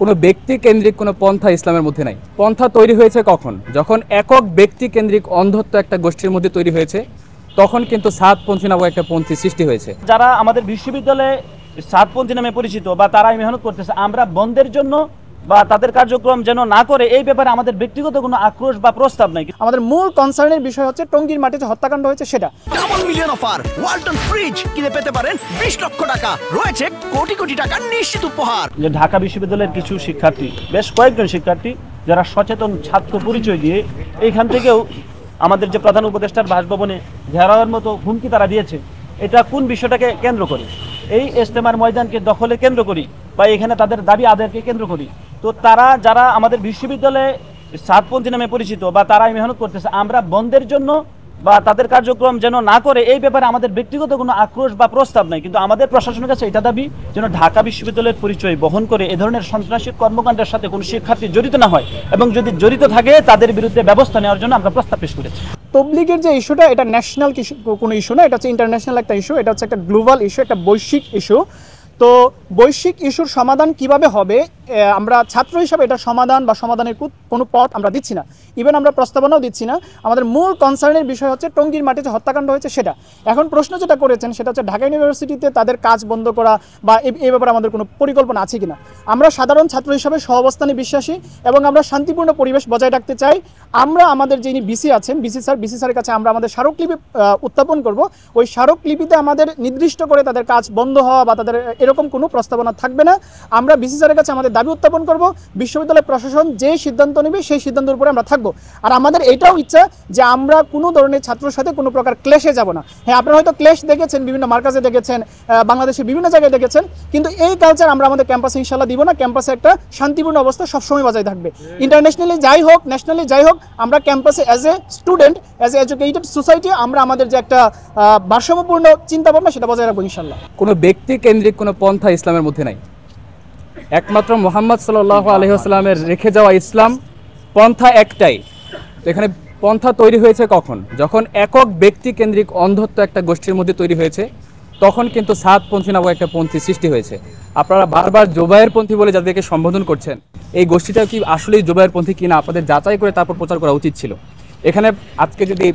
কোনো ব্যক্তি কেন্দ্রিক কোনো পন্থা ইসলামের মধ্যে নাই। পন্থা তৈরি হয়েছে কখন? যখন একক ব্যক্তি কেন্দ্রিক অন্ধত্ব একটা গোষ্ঠীর মধ্যে তৈরি হয়েছে, তখন কিন্তু সাতপন্থী নামক একটা পন্থী সৃষ্টি হয়েছে। যারা আমাদের বিশ্ববিদ্যালয়ে সাতপন্থী নামে পরিচিত বা তারাই মেহনত করতেছে, আমরা বন্ধের জন্য বা তাদের কার্যক্রম যেন না করে এই ব্যাপারে আমাদের ব্যক্তিগত কোনো আক্রোশ বা প্রস্তাব নাই। আমাদের মূল কনসার্নের বিষয় হচ্ছে টঙ্গীর মাটিতে হত্যাকাণ্ড হয়েছে সেটা। Double million offer Walton fridge কিনে পেতে পারেন 20 লক্ষ টাকা, রয়েছে কোটি কোটি টাকার নিশ্চিত উপহার। যে ঢাকা বিশ্ববিদ্যালয়ের কিছু শিক্ষার্থী, বেশ কয়েকজন শিক্ষার্থী যারা সচেতন ছাত্র পরিচয় দিয়ে এইখান থেকেও আমাদের যে প্রধান উপদেষ্টার বাসভবনে ঘেরাওয়ের মতো হুমকি তারা দিয়েছে, এটা কোন বিষয়টাকে কেন্দ্র করে? এই ইজতেমার ময়দানকে দখলে কেন্দ্র করি বা এখানে তাদের দাবি আদায়কে কেন্দ্র করি। তো তারা যারা আমাদের বিশ্ববিদ্যালয়ে সাতপন্থী নামে পরিচিত বা তারাই মেহনত করতেছে, আমরা বন্ধের জন্য বা তাদের কার্যক্রম যেন না করে এই ব্যাপারে আমাদের ব্যক্তিগত কোনো আক্রোশ বা প্রস্তাব নাই। কিন্তু আমাদের প্রশাসনের কাছে এটা দাবি যেন ঢাকা বিশ্ববিদ্যালয়ের পরিচয় বহন করে এ ধরনের সন্ত্রাসী কর্মকাণ্ডের সাথে কোনো শিক্ষার্থী জড়িত না হয়, এবং যদি জড়িত থাকে তাদের বিরুদ্ধে ব্যবস্থা নেওয়ার জন্য আমরা প্রস্তাব পেশ করেছি। তবলিগের যে ইস্যুটা, এটা ন্যাশনাল কোনো ইস্যু না, এটা হচ্ছে ইন্টারন্যাশনাল একটা ইস্যু, এটা হচ্ছে একটা গ্লোবাল ইস্যু, একটা বৈশ্বিক ইস্যু। তো বৈশ্বিক ইস্যুর সমাধান কিভাবে হবে, আমরা ছাত্র হিসাবে এটা সমাধান বা সমাধানের কোনো পথ আমরা দিচ্ছি না, ইভেন আমরা প্রস্তাবনাও দিচ্ছি না। আমাদের মূল কনসার্নের বিষয় হচ্ছে টঙ্গীর মাটিতে হত্যাকাণ্ড হয়েছে সেটা। এখন প্রশ্ন যেটা করেছেন সেটা হচ্ছে ঢাকা ইউনিভার্সিটিতে তাদের কাজ বন্ধ করা বা এই ব্যাপারে আমাদের কোনো পরিকল্পনা আছে কিনা। আমরা সাধারণ ছাত্র হিসাবে সহাবস্থানে বিশ্বাসী এবং আমরা শান্তিপূর্ণ পরিবেশ বজায় রাখতে চাই। আমরা আমাদের যিনি বিসি আছেন, বিসি স্যারের কাছে আমরা আমাদের স্মারকলিপি উত্থাপন করব। ওই স্মারকলিপিতে আমাদের নির্দিষ্ট করে তাদের কাজ বন্ধ হওয়া বা তাদের এরকম কোনো প্রস্তাবনা থাকবে না। আমরা বিসি স্যারের কাছে আমাদের দাবি উত্থাপন করব। বিশ্ববিদ্যালয় প্রশাসন যে সিদ্ধান্ত নেবে সেই সিদ্ধান্তের উপরে আমরা থাকবো। আর আমাদের এটাও ইচ্ছা যে আমরা কোনো ধরনের ছাত্রের সাথে কোনো প্রকার ক্লেশে যাব না। হ্যাঁ, আপনারা হয়তো ক্লেশ দেখেছেন, বিভিন্ন মার্কাজে দেখেছেন, বাংলাদেশের বিভিন্ন জায়গায় দেখেছেন, কিন্তু এই কালচার আমরা আমাদের ক্যাম্পাসে ইনশাল্লাহ দিব না। ক্যাম্পাসে একটা শান্তিপূর্ণ অবস্থা সবসময় বজায় থাকবে। ইন্টারন্যাশনালি যাই হোক, ন্যাশনালি যাই হোক, আমরা ক্যাম্পাসে as a student, as a educated society আমরা আমাদের যে একটা ভারসাম্যপূর্ণ চিন্তাভাবনা সেটা বজায় রাখবো ইনশাল্লাহ। কোনো ব্যক্তি কেন্দ্রিক কোনো পন্থা ইসলামের মধ্যে নাই। একমাত্র মুহাম্মদ সাল্লাল্লাহু আলাইহি ওয়াসাল্লামের রেখে যাওয়া ইসলাম পন্থা একটাই। তো এখানে পন্থা তৈরি হয়েছে কখন? যখন একক ব্যক্তি কেন্দ্রিক অন্ধত্ব একটা গোষ্ঠীর মধ্যে তৈরি হয়েছে, তখন কিন্তু সাতপন্থী নামক একটা পন্থী সৃষ্টি হয়েছে। আপনারা বারবার জোবায়ের পন্থী বলে যাদেরকে সম্বোধন করছেন, এই গোষ্ঠীটা কি আসলেই জোবায়ের পন্থী কিনা আপনাদের যাচাই করে তারপর প্রচার করা উচিত ছিল। এখানে আজকে যদি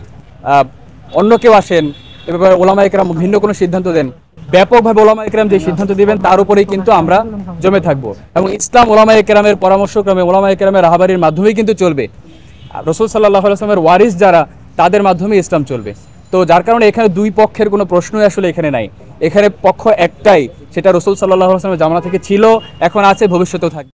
অন্য কেউ আসেন, এ ব্যাপারে ওলামায়ে কেরাম ভিন্ন কোনো সিদ্ধান্ত দেন, ব্যাপকভাবে ওলামায়ে কেরাম যে সিদ্ধান্ত দিবেন তার উপরেই কিন্তু আমরা জমে থাকবো, এবং ইসলাম ওলামায়ে কেরামের পরামর্শক্রমে ওলামায়ে কেরামের রাহাবারির মাধ্যমেই কিন্তু চলবে। রাসূল সাল্লাল্লাহু আলাইহি ওয়াসাল্লামের ওয়ারিস যারা, তাদের মাধ্যমে ইসলাম চলবে। তো যার কারণে এখানে দুই পক্ষের কোনো প্রশ্নই আসলে এখানে নাই। এখানে পক্ষ একটাই, সেটা রাসূল সাল্লাল্লাহু আলাইহি ওয়াসাল্লামের জামানা থেকে ছিল, এখন আছে, ভবিষ্যতেও থাকবে।